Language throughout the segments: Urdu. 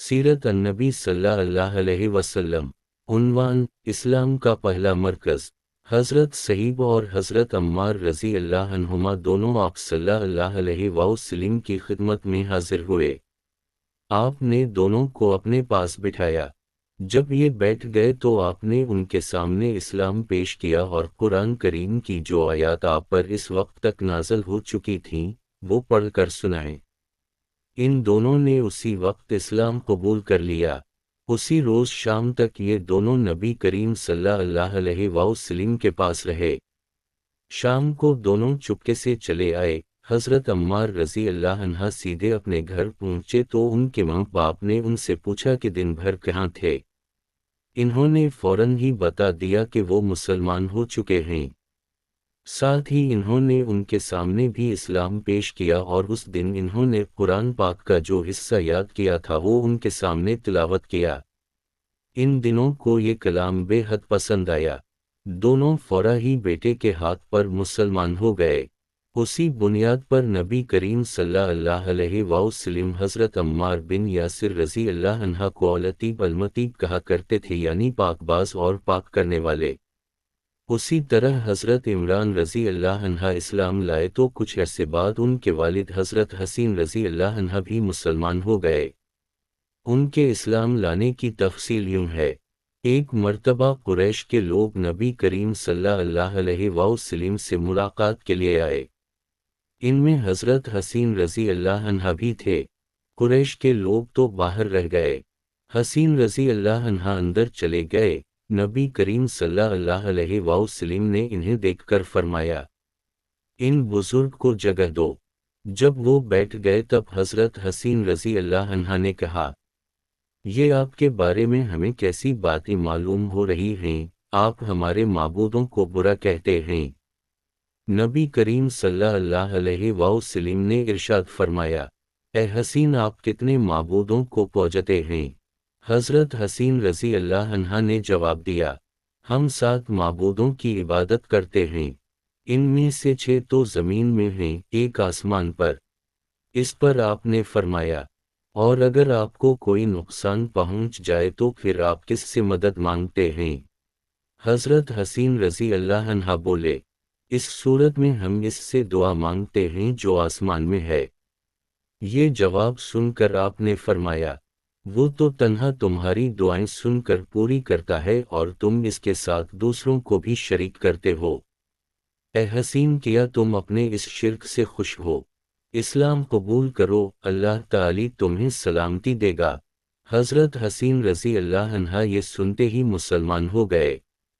سیرت النبی صلی اللہ علیہ وسلم۔ عنوان: اسلام کا پہلا مرکز۔ حضرت صہیب اور حضرت عمار رضی اللہ عنہما دونوں آپ صلی اللہ علیہ وسلم کی خدمت میں حاضر ہوئے۔ آپ نے دونوں کو اپنے پاس بٹھایا۔ جب یہ بیٹھ گئے تو آپ نے ان کے سامنے اسلام پیش کیا اور قرآن کریم کی جو آیات آپ پر اس وقت تک نازل ہو چکی تھیں وہ پڑھ کر سنائیں۔ ان دونوں نے اسی وقت اسلام قبول کر لیا۔ اسی روز شام تک یہ دونوں نبی کریم صلی اللہ علیہ وسلم کے پاس رہے۔ شام کو دونوں چپکے سے چلے آئے۔ حضرت عمار رضی اللہ عنہ سیدھے اپنے گھر پہنچے تو ان کے ماں باپ نے ان سے پوچھا کہ دن بھر کہاں تھے۔ انہوں نے فوراً ہی بتا دیا کہ وہ مسلمان ہو چکے ہیں۔ ساتھ ہی انہوں نے ان کے سامنے بھی اسلام پیش کیا اور اس دن انہوں نے قرآن پاک کا جو حصہ یاد کیا تھا وہ ان کے سامنے تلاوت کیا۔ ان دنوں کو یہ کلام بے حد پسند آیا۔ دونوں فوراً ہی بیٹے کے ہاتھ پر مسلمان ہو گئے۔ اسی بنیاد پر نبی کریم صلی اللہ علیہ وسلم حضرت عمار بن یاسر رضی اللہ عنہ کو الطیب المطیب کہا کرتے تھے، یعنی پاک باز اور پاک کرنے والے۔ اسی طرح حضرت عمران رضی اللہ عنہ اسلام لائے تو کچھ عرصے بعد ان کے والد حضرت حسین رضی اللہ عنہ بھی مسلمان ہو گئے۔ ان کے اسلام لانے کی تفصیل یوں ہے۔ ایک مرتبہ قریش کے لوگ نبی کریم صلی اللہ علیہ وسلم سے ملاقات کے لیے آئے۔ ان میں حضرت حسین رضی اللہ عنہ بھی تھے۔ قریش کے لوگ تو باہر رہ گئے۔ حسین رضی اللہ عنہ اندر چلے گئے۔ نبی کریم صلی اللہ علیہ وسلم نے انہیں دیکھ کر فرمایا، ان بزرگ کو جگہ دو۔ جب وہ بیٹھ گئے تب حضرت حسین رضی اللہ عنہ نے کہا، یہ آپ کے بارے میں ہمیں کیسی باتیں معلوم ہو رہی ہیں؟ آپ ہمارے معبودوں کو برا کہتے ہیں۔ نبی کریم صلی اللہ علیہ وسلم نے ارشاد فرمایا، اے حسین، آپ کتنے معبودوں کو پوجتے ہیں؟ حضرت حسین رضی اللہ عنہ نے جواب دیا، ہم 7 معبودوں کی عبادت کرتے ہیں۔ ان میں سے 6 تو زمین میں ہیں، ایک آسمان پر۔ اس پر آپ نے فرمایا، اور اگر آپ کو کوئی نقصان پہنچ جائے تو پھر آپ کس سے مدد مانگتے ہیں؟ حضرت حسین رضی اللہ عنہ بولے، اس صورت میں ہم اس سے دعا مانگتے ہیں جو آسمان میں ہے۔ یہ جواب سن کر آپ نے فرمایا، وہ تو تنہا تمہاری دعائیں سن کر پوری کرتا ہے اور تم اس کے ساتھ دوسروں کو بھی شریک کرتے ہو۔ اے حسین، کیا تم اپنے اس شرک سے خوش ہو؟ اسلام قبول کرو، اللہ تعالی تمہیں سلامتی دے گا۔ حضرت حسین رضی اللہ عنہ یہ سنتے ہی مسلمان ہو گئے۔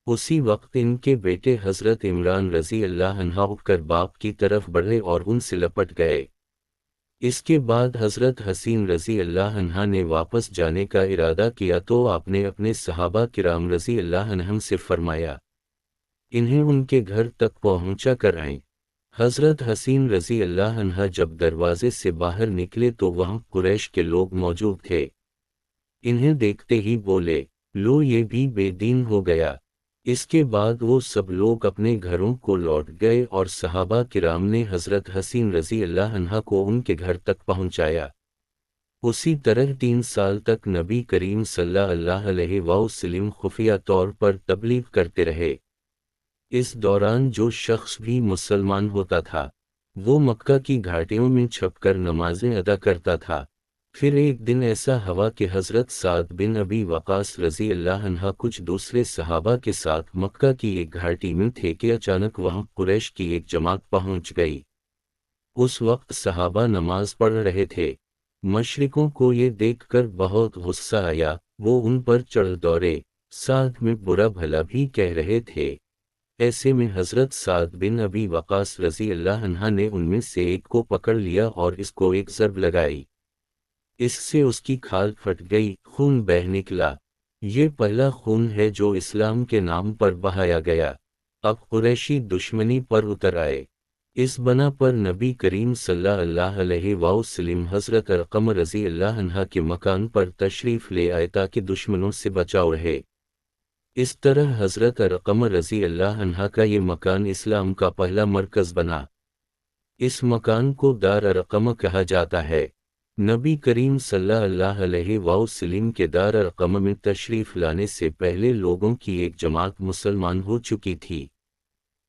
اسی وقت ان کے بیٹے حضرت عمران رضی اللہ عنہ اٹھ کر باپ کی طرف بڑھے اور ان سے لپٹ گئے۔ اس کے بعد حضرت حسین رضی اللہ عنہ نے واپس جانے کا ارادہ کیا تو آپ نے اپنے صحابہ کرام رضی اللہ عنہم سے فرمایا، انہیں ان کے گھر تک پہنچا کر آئیں۔ حضرت حسین رضی اللہ عنہ جب دروازے سے باہر نکلے تو وہاں قریش کے لوگ موجود تھے۔ انہیں دیکھتے ہی بولے، لو، یہ بھی بے دین ہو گیا۔ اس کے بعد وہ سب لوگ اپنے گھروں کو لوٹ گئے اور صحابہ کرام نے حضرت حسین رضی اللہ عنہ کو ان کے گھر تک پہنچایا۔ اسی طرح 3 سال تک نبی کریم صلی اللہ علیہ وسلم خفیہ طور پر تبلیغ کرتے رہے۔ اس دوران جو شخص بھی مسلمان ہوتا تھا وہ مکہ کی گھاٹیوں میں چھپ کر نمازیں ادا کرتا تھا۔ پھر ایک دن ایسا ہوا کہ حضرت سعد بن ابی وقاص رضی اللہ عنہ کچھ دوسرے صحابہ کے ساتھ مکہ کی ایک گھاٹی میں تھے کہ اچانک وہاں قریش کی ایک جماعت پہنچ گئی۔ اس وقت صحابہ نماز پڑھ رہے تھے۔ مشرکوں کو یہ دیکھ کر بہت غصہ آیا، وہ ان پر چڑھ دوڑے، ساتھ میں برا بھلا بھی کہہ رہے تھے۔ ایسے میں حضرت سعد بن ابی وقاص رضی اللہ عنہ نے ان میں سے ایک کو پکڑ لیا اور اس کو ایک ضرب لگائی۔ اس سے اس کی کھال پھٹ گئی، خون بہہ نکلا۔ یہ پہلا خون ہے جو اسلام کے نام پر بہایا گیا۔ اب قریشی دشمنی پر اتر آئے۔ اس بنا پر نبی کریم صلی اللہ علیہ وسلم حضرت ارقم رضی اللہ عنہ کے مکان پر تشریف لے آئے تاکہ دشمنوں سے بچاؤ رہے۔ اس طرح حضرت ارقم رضی اللہ عنہ کا یہ مکان اسلام کا پہلا مرکز بنا۔ اس مکان کو دار ارقم کہا جاتا ہے۔ نبی کریم صلی اللہ علیہ وسلم کے دار ارقم میں تشریف لانے سے پہلے لوگوں کی ایک جماعت مسلمان ہو چکی تھی۔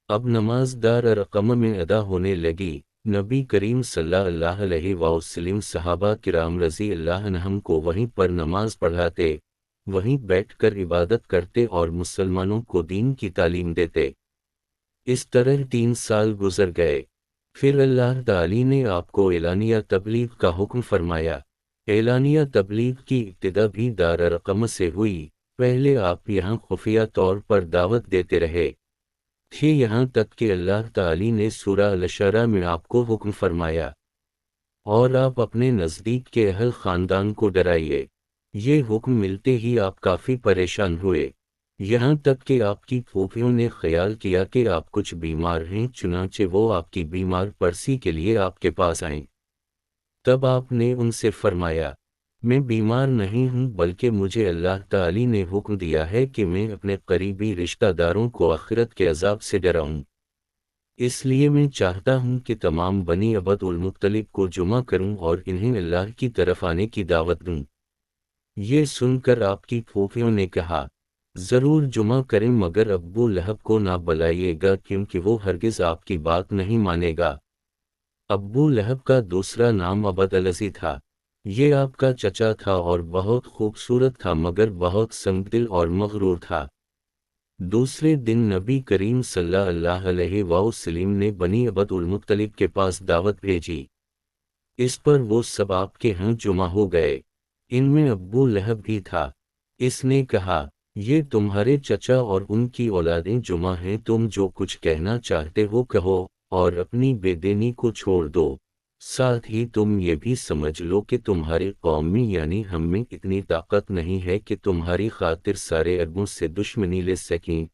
اب نماز دار ارقم میں ادا ہونے لگی۔ نبی کریم صلی اللہ علیہ وسلم صحابہ کرام رضی اللہ عنہم کو وہیں پر نماز پڑھاتے، وہیں بیٹھ کر عبادت کرتے اور مسلمانوں کو دین کی تعلیم دیتے۔ اس طرح 3 سال گزر گئے۔ پھر اللہ تعالی نے آپ کو اعلانیہ تبلیغ کا حکم فرمایا۔ اعلانیہ تبلیغ کی ابتدا بھی دار ارقم سے ہوئی۔ پہلے آپ یہاں خفیہ طور پر دعوت دیتے رہے تھے، یہاں تک کہ اللہ تعالی نے سورہ الشعراء میں آپ کو حکم فرمایا، اور آپ اپنے نزدیک کے اہل خاندان کو ڈرائیے۔ یہ حکم ملتے ہی آپ کافی پریشان ہوئے، یہاں تک کہ آپ کی پھوپھیوں نے خیال کیا کہ آپ کچھ بیمار ہیں، چنانچہ وہ آپ کی بیمار پرسی کے لیے آپ کے پاس آئیں۔ تب آپ نے ان سے فرمایا، میں بیمار نہیں ہوں، بلکہ مجھے اللہ تعالی نے حکم دیا ہے کہ میں اپنے قریبی رشتہ داروں کو آخرت کے عذاب سے ڈراؤں، اس لیے میں چاہتا ہوں کہ تمام بنی عبد المطلب کو جمع کروں اور انہیں اللہ کی طرف آنے کی دعوت دوں۔ یہ سن کر آپ کی پھوپھیوں نے کہا، ضرور جمع کریں، مگر ابو لہب کو نہ بلائیے گا کیونکہ وہ ہرگز آپ کی بات نہیں مانے گا۔ ابو لہب کا دوسرا نام عبد العزی تھا۔ یہ آپ کا چچا تھا اور بہت خوبصورت تھا، مگر بہت سنگ دل اور مغرور تھا۔ دوسرے دن نبی کریم صلی اللہ علیہ وسلم نے بنی عبد المطلب کے پاس دعوت بھیجی۔ اس پر وہ سب آپ کے ہاں جمع ہو گئے، ان میں ابو لہب بھی تھا۔ اس نے کہا، یہ تمہارے چچا اور ان کی اولادیں جمع ہیں، تم جو کچھ کہنا چاہتے ہو کہو اور اپنی بے دینی کو چھوڑ دو۔ ساتھ ہی تم یہ بھی سمجھ لو کہ تمہاری قوم میں یعنی ہم میں اتنی طاقت نہیں ہے کہ تمہاری خاطر سارے عربوں سے دشمنی لے سکیں،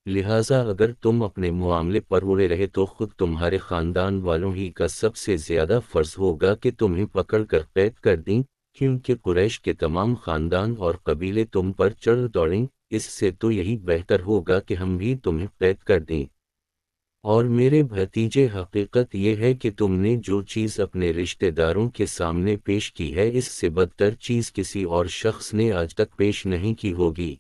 لہٰذا اگر تم اپنے معاملے پر اڑے رہے تو خود تمہارے خاندان والوں ہی کا سب سے زیادہ فرض ہوگا کہ تمہیں پکڑ کر قید کر دیں، کیونکہ قریش کے تمام خاندان اور قبیلے تم پر چڑھ دوڑیں، اس سے تو یہی بہتر ہوگا کہ ہم بھی تمہیں قید کر دیں۔ اور میرے بھتیجے، حقیقت یہ ہے کہ تم نے جو چیز اپنے رشتہ داروں کے سامنے پیش کی ہے، اس سے بدتر چیز کسی اور شخص نے آج تک پیش نہیں کی ہوگی۔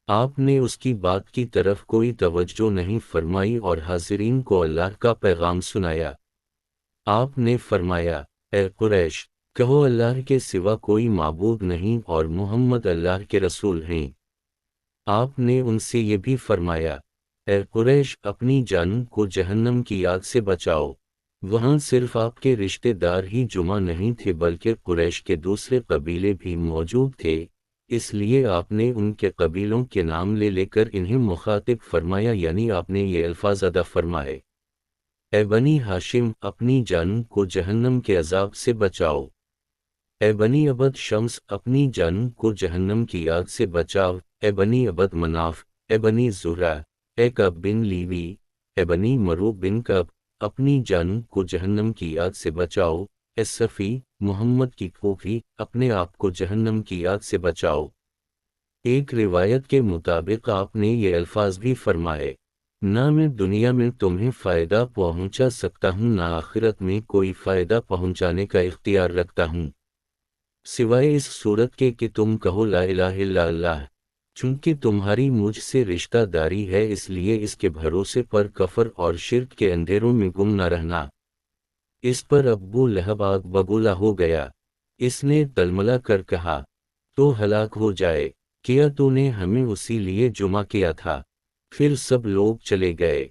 آپ نے اس کی بات کی طرف کوئی توجہ نہیں فرمائی اور حاضرین کو اللہ کا پیغام سنایا۔ آپ نے فرمایا، اے قریش، کہو اللہ کے سوا کوئی معبود نہیں اور محمد اللہ کے رسول ہیں۔ آپ نے ان سے یہ بھی فرمایا، اے قریش، اپنی جانوں کو جہنم کی آگ سے بچاؤ۔ وہاں صرف آپ کے رشتہ دار ہی جمع نہیں تھے بلکہ قریش کے دوسرے قبیلے بھی موجود تھے، اس لیے آپ نے ان کے قبیلوں کے نام لے کر انہیں مخاطب فرمایا، یعنی آپ نے یہ الفاظ ادا فرمائے، اے بنی ہاشم، اپنی جانوں کو جہنم کے عذاب سے بچاؤ۔ اے بنی عبد شمس، اپنی جانوں کو جہنم کی آگ سے بچاؤ۔ اے بنی عبد مناف، اے بنی زہرہ، اے کعب بن لیوی، اے بنی مرو بن کعب، اپنی جانوں کو جہنم کی آگ سے بچاؤ۔ اے صفی، محمد کی پھوپھی، اپنے آپ کو جہنم کی آگ سے بچاؤ۔ ایک روایت کے مطابق آپ نے یہ الفاظ بھی فرمائے، نہ میں دنیا میں تمہیں فائدہ پہنچا سکتا ہوں، نہ آخرت میں کوئی فائدہ پہنچانے کا اختیار رکھتا ہوں، سوائے اس صورت کے کہ تم کہو لا الہ الا اللہ۔ چونکہ تمہاری مجھ سے رشتہ داری ہے، اس لیے اس کے بھروسے پر کفر اور شرک کے اندھیروں میں گم نہ رہنا۔ اس پر ابو لہب آگ بگولا ہو گیا۔ اس نے تلملا کر کہا، تو ہلاک ہو جائے، کیا تو نے ہمیں اسی لیے جمع کیا تھا؟ پھر سب لوگ چلے گئے۔